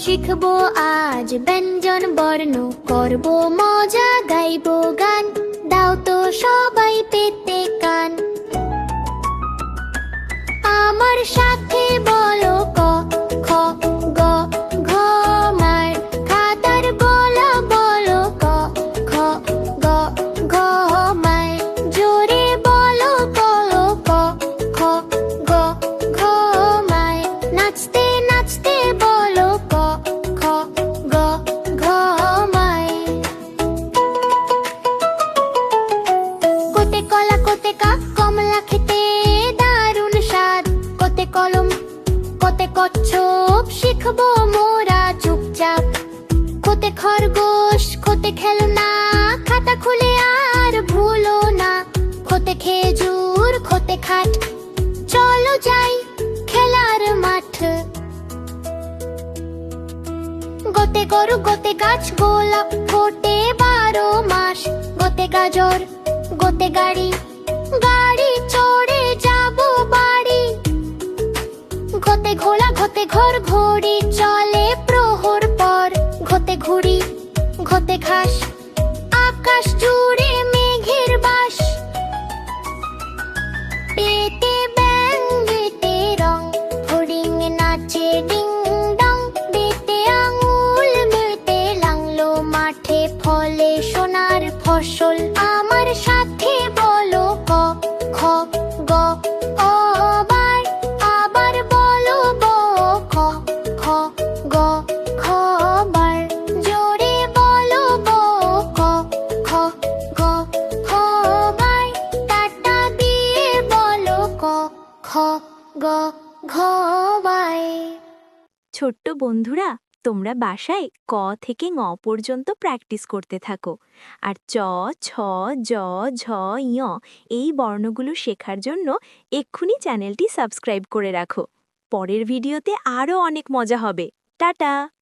শিখবো আজ ব্যঞ্জন বর্ণ, করবো মজা, গাইবো গান। দাও তো সবাই পেতে কান। আমার সাথে বলো ক, খ, গ, ঘ, মার। খাতার গলা বলো ক, খ, গ, ঘ, মার। জোরে বলো বলো ক, খ, গ, ঘ, মার। নাচতে নাচতে বলো ক, খ, গ, ঘ, মার। কোতে কলা কোতে কা, কমলা খেতে দারুণ স্বাদ। কোতে কলম কোতে কচ্ছপ, শিখবো মোরা চুপচাপ। কোতে খরগোশ কোতে খেলনা, খাতা খুলে আর ভুলো না। কোতে খেজুর কোতে খাট, চলো যাই খেলার মাঠ। গোতে গরু গোতে গাছ, গোলাপ ফোটে 12 মাস। গোতে গাজর গোতে গাড়ি, গাড়ি চড়ে যাবো বাড়ি। ঘতে ঘোড়া ঘতে ঘর, ঘড়ি চলে প্রহর পর। ঘতে ঘুড়ি ঘতে ঘাস, আকাশ জুড়ে মেঘের বাস। পেতে ব্যাং বেতে রং, হরিং নাচে ডিং ডং। বেতে আঙুল মেতে লাংলো, মাঠে ফলে সোনার ফসল। আমার সাথে বলো ক, খ, গ, অবার। আবার বলো ব, খ, খ, গ, ঘ, বার। জোরে বলো ব, ক, খ, গ, ঘ, বার। টাটা দিয়ে বলো ক, খ, গ, ঘ, বার। ছোট্ট বন্ধুরা, তোমরা বাসায় ক থেকে ঙ পর্যন্ত প্র্যাকটিস করতে থাকো। আর চ, ছ, জ, ঝ, ঞ এই বর্ণগুলো শেখার জন্য এক্ষুনি চ্যানেলটি সাবস্ক্রাইব করে রাখো। পরের ভিডিওতে আরও অনেক মজা হবে। টাটা।